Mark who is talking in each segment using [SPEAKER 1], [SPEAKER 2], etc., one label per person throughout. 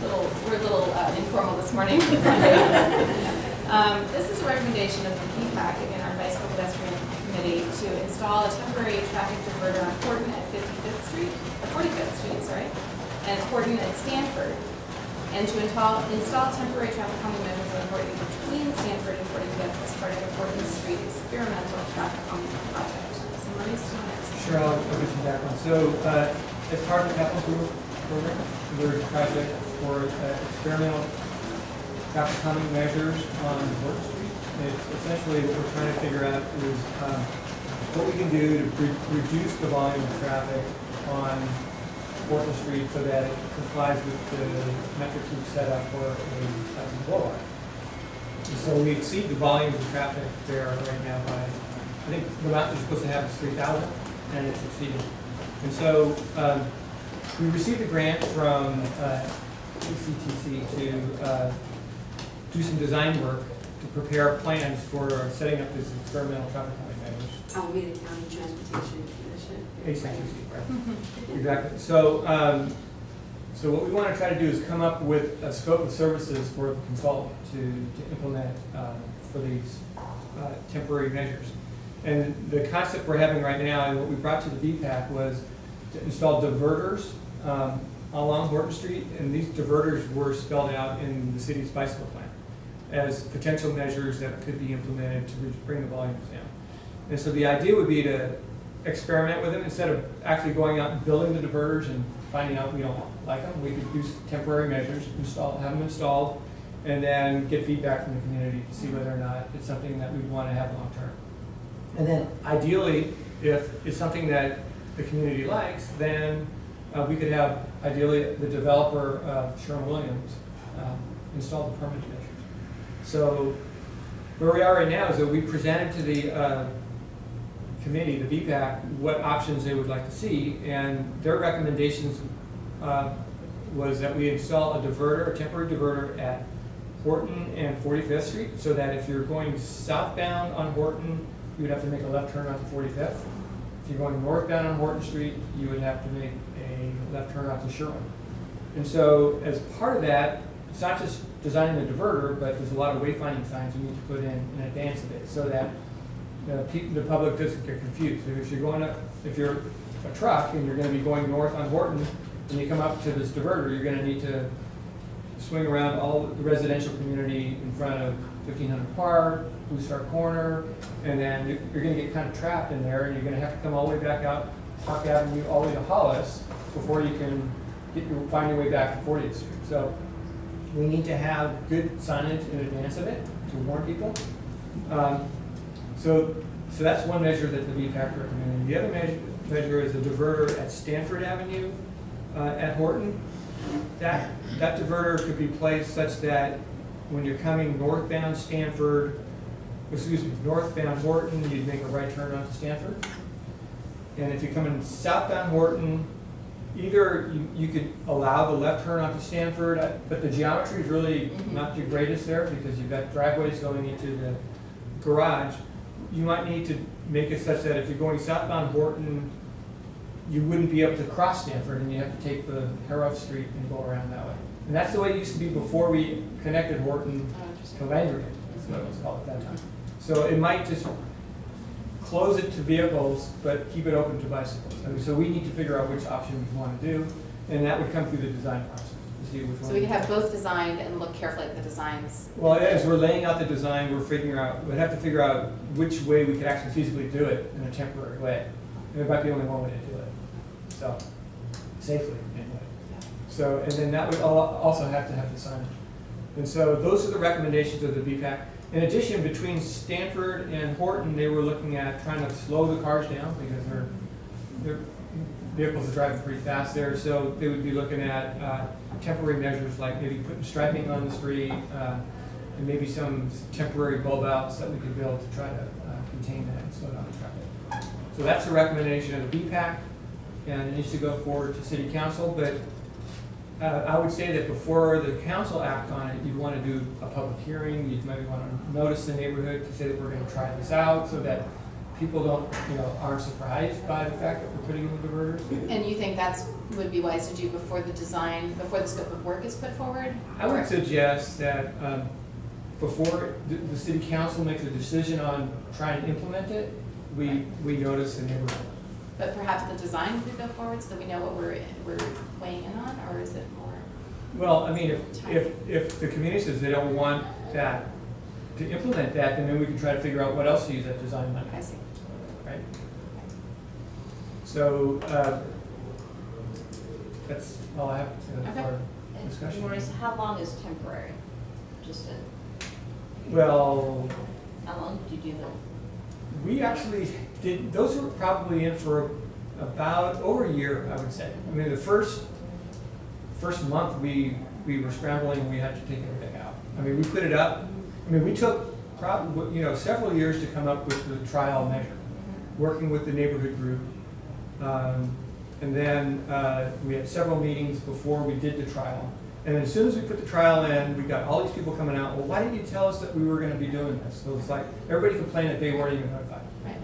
[SPEAKER 1] We're a little informal this morning. This is a recommendation of the PPAC, again, our Bicycle Pedestrian Committee, to install a temporary traffic diverter on Horton at 55th Street, or 45th Street, sorry, and Horton at Stanford, and to install temporary traffic calming measures on Horton between Stanford and 45th as part of the Horton Street experimental traffic calming project. So Maurice, do you want to
[SPEAKER 2] Sure, I'll give some background. So, as part of the capital group program, there's a project for experimental traffic calming measures on Horton Street. It's essentially what we're trying to figure out is what we can do to reduce the volume of traffic on Horton Street so that it complies with the metrics we've set up for a blowout. So we exceed the volume of traffic there right now by, I think the amount you're supposed to have is 3,000, and it's exceeding. And so we received a grant from ECTC to do some design work to prepare plans for setting up this experimental traffic calming measures.
[SPEAKER 3] Alameda County Transportation Commission.
[SPEAKER 2] ACTC, right? Exactly. So, so what we want to try to do is come up with a scope of services for the consultant to implement for these temporary measures. And the concept we're having right now, and what we brought to the BPAC, was to install diverters along Horton Street, and these diverters were spelled out in the city's bicycle plan as potential measures that could be implemented to bring the volumes down. And so the idea would be to experiment with them instead of actually going out and building the diverters and finding out we don't like them. We could do temporary measures, have them installed, and then get feedback from the community to see whether or not it's something that we'd want to have long term. And then ideally, if it's something that the community likes, then we could have, ideally, the developer, Sherwin-Williams, install the permanent measures. So where we are right now is that we presented to the committee, the BPAC, what options they would like to see, and their recommendations was that we install a diverter, a temporary diverter at Horton and 45th Street, so that if you're going southbound on Horton, you would have to make a left turn onto 45th. If you're going northbound on Horton Street, you would have to make a left turn onto Sherwin. And so as part of that, it's not just designing the diverter, but there's a lot of wayfinding signs you need to put in advance of it so that the public doesn't get confused. So if you're going up, if you're a truck and you're going to be going north on Horton, and you come up to this diverter, you're going to need to swing around all the residential community in front of 1500 Park, Blue Star Corner, and then you're going to get kind of trapped in there, and you're going to have to come all the way back out, Park Avenue, all the way to Hollis before you can find your way back to 40th Street. So we need to have good signage in advance of it to warn people. So that's one measure that the BPAC recommended. The other measure is a diverter at Stanford Avenue at Horton. That diverter could be placed such that when you're coming northbound northbound Horton, you'd make a right turn onto Stanford. And if you're coming southbound Horton, either you could allow the left turn onto Stanford, but the geometry is really not the greatest there because you've got driveways going into the garage. You might need to make it such that if you're going southbound Horton, you wouldn't be able to cross Stanford, and you have to take the Harrow Street and go around that way. And that's the way it used to be before we connected Horton to Landry. That's what it was called at that time. So it might just close it to vehicles, but keep it open to bicycles. I mean, so we need to figure out which option we want to do, and that would come through the design process to see which one.
[SPEAKER 1] So we could have both designed and look carefully at the designs.
[SPEAKER 2] Well, as we're laying out the design, we'd have to figure out which way we could actually feasibly do it in a temporary way. And there might be only one way to do it. So, safely, anyway. So, and then that would also have to have the signage. And so those are the recommendations of the BPAC. In addition, between Stanford and Horton, they were looking at trying to slow the cars down because their vehicles are driving pretty fast there. So they would be looking at temporary measures like maybe putting striping on the street and maybe some temporary bulb outs that we could build to try to contain that and slow down the traffic. So that's the recommendation of the BPAC, and it needs to go forward to City Council. But I would say that before the council act on it, you'd want to do a public hearing. You'd maybe want to notice the neighborhood to say that we're going to try this out so that people aren't surprised by the fact that we're putting in the diverters.
[SPEAKER 1] And you think would be wise to do before the scope of work is put forward?
[SPEAKER 2] I would suggest that before the city council makes a decision on trying to implement it, we notice the neighborhood.
[SPEAKER 1] But perhaps the design could go forward so that we know what we're weighing in on, or is it more?
[SPEAKER 2] Well, I mean, if the community says they don't want that, to implement that, then maybe we can try to figure out what else to use that design money.
[SPEAKER 1] I see.
[SPEAKER 2] Right? So, that's all I have to say
[SPEAKER 1] Okay.
[SPEAKER 2] for
[SPEAKER 4] And
[SPEAKER 2] discussion.
[SPEAKER 4] Maurice, how long is temporary? Just
[SPEAKER 2] Well,
[SPEAKER 4] how long did you do them?
[SPEAKER 2] we actually did, those were probably in for about over a year, I would say. I mean, the first month we were scrambling, we had to take everything out. I mean, we put it up, I mean, we took probably, several years to come up with the trial measure, working with the neighborhood group. And then we had several meetings before we did the trial. And then as soon as we put the trial in, we got all these people coming out, well, why didn't you tell us that we were gonna be doing this? So it's like, everybody complained that they weren't even notified.
[SPEAKER 1] Right.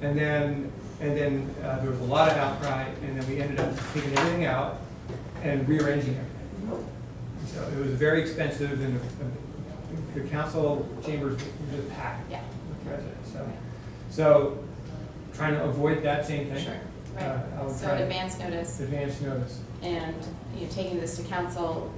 [SPEAKER 2] And then there was a lot of outcry, and then we ended up taking everything out and rearranging everything. So it was very expensive, and the council chambers were just packed
[SPEAKER 1] Yeah.
[SPEAKER 2] with residents. So trying to avoid that same thing.
[SPEAKER 1] Sure.
[SPEAKER 2] I
[SPEAKER 1] Right.
[SPEAKER 2] would
[SPEAKER 1] So
[SPEAKER 2] try
[SPEAKER 1] advance notice
[SPEAKER 2] advance notice.
[SPEAKER 1] and taking this to council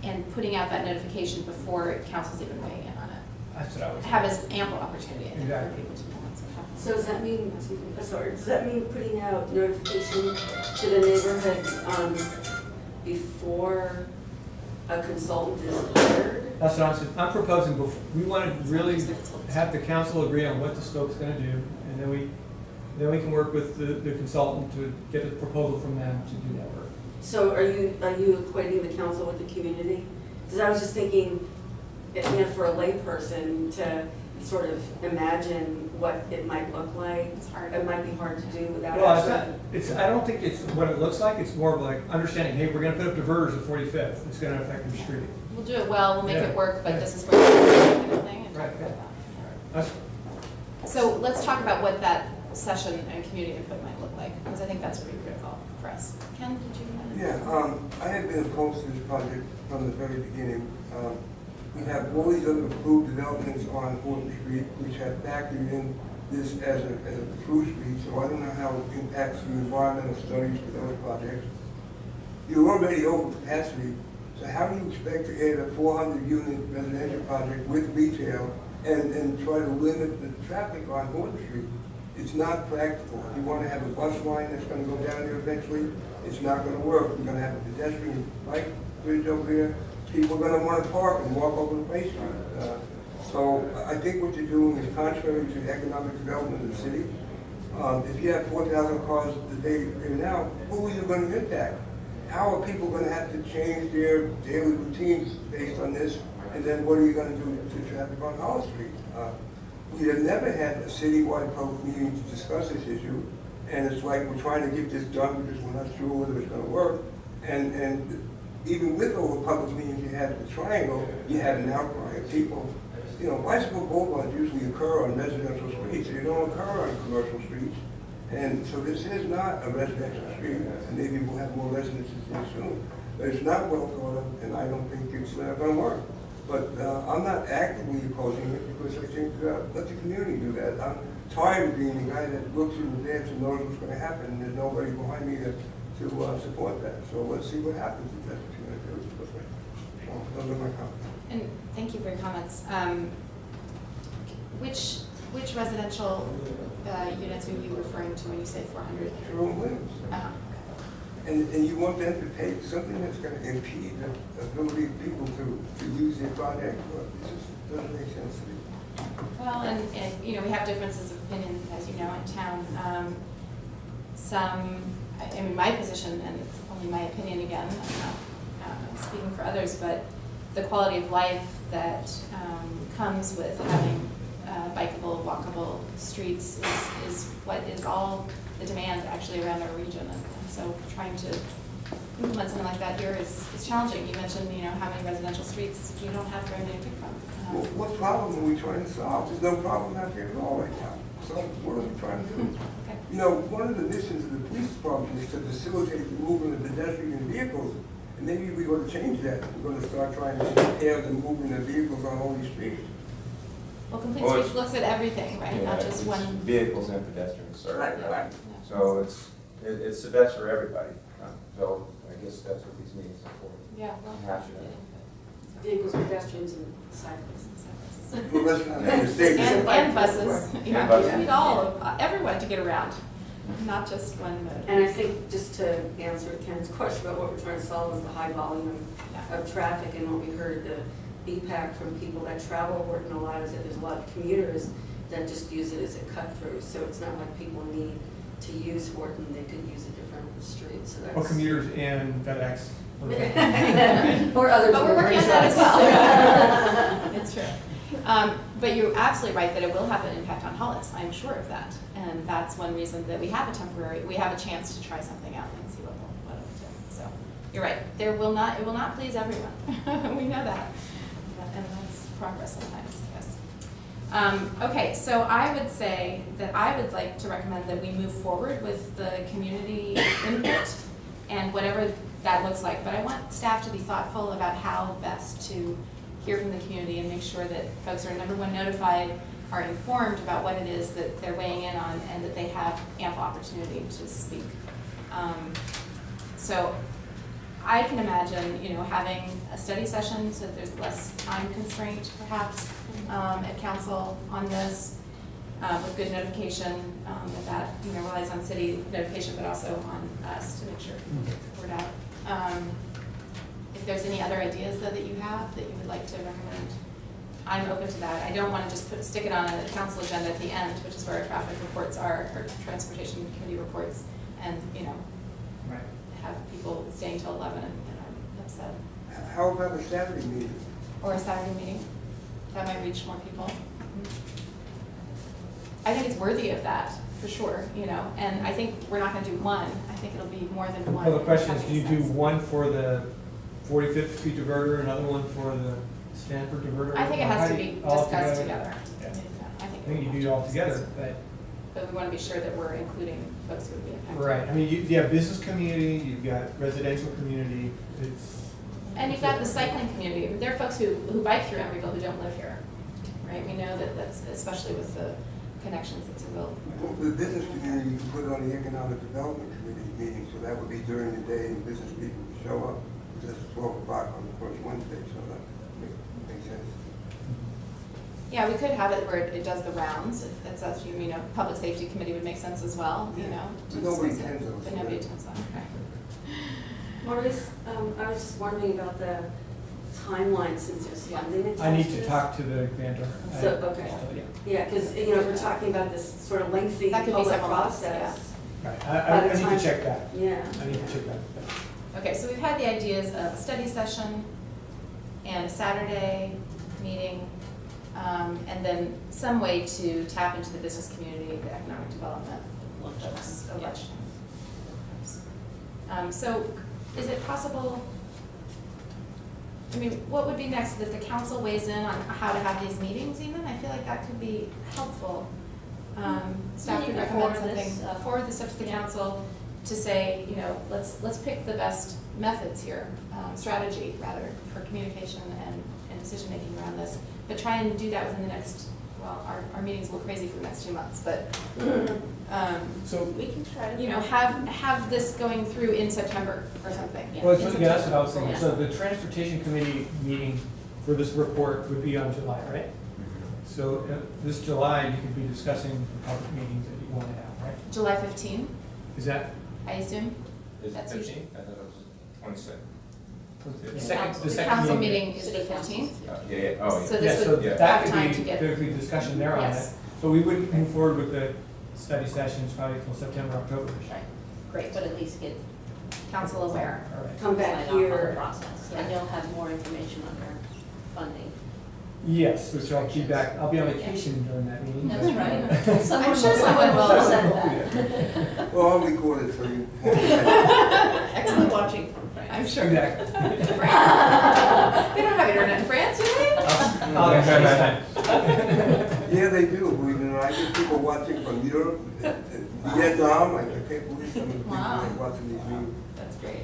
[SPEAKER 1] and putting out that notification before council's even weighing in on it.
[SPEAKER 2] That's what I would say.
[SPEAKER 1] Have as ample opportunity, I think, for
[SPEAKER 2] Exactly.
[SPEAKER 1] people to know what's happening.
[SPEAKER 3] So does that mean, does that mean putting out notification to the neighborhood before a consultant is hired?
[SPEAKER 2] That's what I'm proposing. We want to really have the council agree on what the scope's going to do, and then we can work with the consultant to get a proposal from them to do that work.
[SPEAKER 3] So are you equating the council with the community? Because I was just thinking, for a layperson to sort of imagine what it might look like,
[SPEAKER 1] It's hard.
[SPEAKER 3] it might be hard to do without
[SPEAKER 2] Well,
[SPEAKER 3] actually.
[SPEAKER 2] I don't think it's what it looks like. It's more of like understanding, hey, we're going to put up diverters at 45th. It's going to affect the street.
[SPEAKER 1] We'll do it well, we'll make
[SPEAKER 2] Yeah.
[SPEAKER 1] it work, but
[SPEAKER 2] Yeah.
[SPEAKER 1] this is where we're kind of thing and talk
[SPEAKER 2] Right,
[SPEAKER 1] about
[SPEAKER 2] yeah.
[SPEAKER 1] that.
[SPEAKER 2] That's,
[SPEAKER 1] So let's talk about what that session and community input might look like, because I think that's really critical for us. Ken, did you?
[SPEAKER 5] Yeah, I have been opposed to this project from the very beginning. We have all these other approved developments on Horton Street, which have factored in this as a through street, so I don't know how it impacts the environmental studies for those projects. You're already over capacity, so how do you expect to add a 400-unit residential project with retail and try to limit the traffic on Horton Street? It's not practical. If you want to have a bus line that's going to go down there eventually, it's not going to work. We're going to have a pedestrian bike bridge over there. People are going to want to park and walk over the Bay Street. So I think what you're doing is contrary to the economic development of the city. If you have 4,000 cars a day there now, who are you going to impact? How are people going to have to change their daily routines based on this? And then what are you going to do to traffic on Hollis Street? We have never had a citywide public meeting to discuss this issue, and it's like we're trying to get this done because we're not sure whether it's going to work. And even with all the public meetings you had at the Triangle, you had an outcry of people. Bicycle boulevards usually occur on residential streets. They don't occur on commercial streets. And so this is not a residential street, and maybe we'll have more residences here soon. But it's not well thought of, and I don't think it's going to work. But I'm not actively opposing it because I think let the community do that. I'm tired of being the guy that looks in advance and knows what's going to happen, and there's nobody behind me to support that. So let's see what happens if that's what you're going to do. So those are my comments.
[SPEAKER 1] And thank you for your comments. Which residential units are you referring to when you say 400?
[SPEAKER 5] Jerome Williams. And you want them to pay something that's going to impede the ability of people to use their project? Well, it just doesn't make sense to me.
[SPEAKER 1] Well, and we have differences of opinion, as you know, in town. My position, and it's only my opinion again, I'm not speaking for others, but the quality of life that comes with having bikeable, walkable streets is what is all the demand actually around our region. And so trying to implement something like that here is challenging. You mentioned, how many residential streets you don't have very many to pick from.
[SPEAKER 5] Well, what problem are we trying to solve? There's no problem out there at all right now. So what are we trying to do?
[SPEAKER 1] Okay.
[SPEAKER 5] You know, one of the missions of the police department is to facilitate the movement of pedestrian vehicles. And maybe we're going to change that. We're going to start trying to impair the movement of vehicles on all these streets.
[SPEAKER 1] Well, Complete
[SPEAKER 6] Well,
[SPEAKER 1] Streets looks at everything, right,
[SPEAKER 6] Yeah,
[SPEAKER 1] not just
[SPEAKER 6] it's
[SPEAKER 1] one.
[SPEAKER 6] Vehicles and pedestrians, sorry.
[SPEAKER 5] Right, right.
[SPEAKER 6] So it's the best for everybody. So I guess that's what these meetings are for.
[SPEAKER 1] Yeah, well.
[SPEAKER 6] Hash it out.
[SPEAKER 3] Vehicles, pedestrians, and cyclists.
[SPEAKER 5] Well, let's not have mistakes.
[SPEAKER 1] And buses, yeah,
[SPEAKER 6] And buses.
[SPEAKER 1] we need all, everyone to get around, not just one mode.
[SPEAKER 3] And I think, just to answer Ken's question about what we're trying to solve is the high volume
[SPEAKER 1] Yeah.
[SPEAKER 3] of traffic, and what we heard, the feedback from people that travel Horton a lot is that there's a lot of commuters that just use it as a cut-through, so it's not like people need to use Horton, they could use a different street, so that's.
[SPEAKER 2] Or commuters and FedEx.
[SPEAKER 3] Or other.
[SPEAKER 1] But we're working on that as well. It's true. But you're absolutely right that it will have an impact on Hollis, I'm sure of that. And that's one reason that we have we have a chance to try something out and see what it'll do. So, you're right, it will not please everyone. We know that. And that's progress sometimes, yes. Okay, so I would say that I would like to recommend that we move forward with the community input and whatever that looks like. But I want staff to be thoughtful about how best to hear from the community and make sure that folks are, number one, notified, are informed about what it is that they're weighing in on, and that they have ample opportunity to speak. So I can imagine, having a study session so that there's less time constraint perhaps at council on this, with good notification, that relies on city notification, but also on us to make sure people get the word out. If there's any other ideas though that you have that you would like to recommend, I'm open to that. I don't want to just stick it on a council agenda at the end, which is where our traffic reports are, or transportation committee reports, and
[SPEAKER 2] Right.
[SPEAKER 1] have people staying till 11 and I'm upset.
[SPEAKER 5] How about a Saturday meeting?
[SPEAKER 1] Or a Saturday meeting, that might reach more people. I think it's worthy of that, for sure, and I think we're not gonna do one, I think it'll be more than one.
[SPEAKER 2] Well, the question is,
[SPEAKER 1] That
[SPEAKER 2] do you
[SPEAKER 1] makes
[SPEAKER 2] do
[SPEAKER 1] sense.
[SPEAKER 2] one for the 45th Street diverter, another one for the Stanford diverter?
[SPEAKER 1] I think it has to be
[SPEAKER 2] All
[SPEAKER 1] discussed together.
[SPEAKER 2] Yeah.
[SPEAKER 1] I think
[SPEAKER 2] I think you do it all together, but,
[SPEAKER 1] But we wanna be sure that we're including folks who would be impacted.
[SPEAKER 2] right, I mean, you have business community, you've got residential community, it's.
[SPEAKER 1] And you've got the cycling community, there are folks who bike through Emeryville who don't live here, right? We know that that's, especially with the connections, it's a real.
[SPEAKER 5] Well, the business community, you can put it on the economic development committee meeting, so that would be during the day, and business people would show up. Just 12 o'clock on the first Wednesday, so that makes sense.
[SPEAKER 1] Yeah, we could have it where it does the rounds, if that's us, public safety committee would make sense as well, to
[SPEAKER 5] But nobody
[SPEAKER 1] discuss it.
[SPEAKER 5] attends those.
[SPEAKER 1] But nobody attends them, okay.
[SPEAKER 3] Maurice, I was just wondering about the timeline, since there's funding attached
[SPEAKER 2] I need to
[SPEAKER 3] this.
[SPEAKER 2] talk to the grantor.
[SPEAKER 3] So, okay.
[SPEAKER 2] Yeah.
[SPEAKER 3] Yeah, because, we're talking about this sort of lengthy
[SPEAKER 1] That could be
[SPEAKER 3] public
[SPEAKER 1] several months,
[SPEAKER 3] process.
[SPEAKER 2] Right,
[SPEAKER 3] By
[SPEAKER 2] I
[SPEAKER 3] the
[SPEAKER 2] need
[SPEAKER 3] time-
[SPEAKER 2] to check that,
[SPEAKER 3] Yeah.
[SPEAKER 2] I need to check that.
[SPEAKER 1] Okay, so we've had the ideas of a study session and a Saturday meeting, and then some way to tap into the business community, the economic development.
[SPEAKER 4] Lunchtime.
[SPEAKER 1] A lunchtime. So is it possible, what would be next, that the council weighs in on how to have these meetings even? I feel like that could be helpful. Staff could
[SPEAKER 4] You can
[SPEAKER 1] recommend
[SPEAKER 4] forward this,
[SPEAKER 1] something, forward this up to the council to say, let's pick the best methods here, strategy rather, for communication and decision-making around this. But try and do that within the next, our meetings look crazy for the next 2 months, but,
[SPEAKER 2] So,
[SPEAKER 4] We can try to.
[SPEAKER 1] have this going through in September or something.
[SPEAKER 2] well, so, yeah, that's what I was thinking.
[SPEAKER 1] Yeah.
[SPEAKER 2] So the transportation committee meeting for this report would be on July, right? So this July, you could be discussing the public meetings that you want to have, right?
[SPEAKER 1] July 15,
[SPEAKER 2] Is that?
[SPEAKER 1] I assume?
[SPEAKER 6] Is it
[SPEAKER 1] That's usually-
[SPEAKER 6] 15? I thought it was 26.
[SPEAKER 2] The second
[SPEAKER 1] council
[SPEAKER 2] meeting.
[SPEAKER 1] meeting is the
[SPEAKER 4] City council.
[SPEAKER 1] 15th.
[SPEAKER 6] Yeah, oh,
[SPEAKER 1] So
[SPEAKER 6] yeah.
[SPEAKER 2] Yeah,
[SPEAKER 1] this
[SPEAKER 2] so
[SPEAKER 1] would
[SPEAKER 6] yeah.
[SPEAKER 1] have
[SPEAKER 2] that
[SPEAKER 1] time
[SPEAKER 2] could
[SPEAKER 1] to
[SPEAKER 2] be,
[SPEAKER 1] get.
[SPEAKER 2] there could be discussion there on that.
[SPEAKER 1] Yes.
[SPEAKER 2] So we wouldn't move forward with the study sessions probably till September, October.
[SPEAKER 1] Right, great,
[SPEAKER 4] But at least get
[SPEAKER 1] council aware.
[SPEAKER 2] All right.
[SPEAKER 3] Come back
[SPEAKER 4] sign off on the
[SPEAKER 3] here.
[SPEAKER 4] process, and you'll have more information on their funding.
[SPEAKER 2] Yes, which I'll keep back, I'll be on vacation during that meeting.
[SPEAKER 4] That's right.
[SPEAKER 1] I'm sure someone will
[SPEAKER 4] send that.
[SPEAKER 5] Well, I'll record it so you.
[SPEAKER 4] Excellent watching from France.
[SPEAKER 1] I'm sure.
[SPEAKER 2] Exactly.
[SPEAKER 1] France. They don't have internet in France, do they?
[SPEAKER 2] I'll get FaceTime.
[SPEAKER 5] Yeah, they do, believe it or not. I get people watching from Europe, Vietnam. I can't believe some of the people
[SPEAKER 1] Wow.
[SPEAKER 5] that are watching these meetings.
[SPEAKER 1] That's great.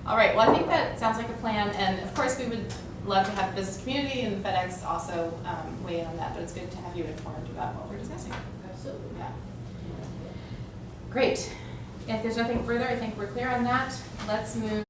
[SPEAKER 1] All right, well, I think that sounds like a plan, and of course, we would love to have the business community and FedEx also weigh in on that, but it's good to have you informed about what we're discussing.
[SPEAKER 4] Absolutely.
[SPEAKER 1] Yeah. Great. If there's nothing further, I think we're clear on that. Let's move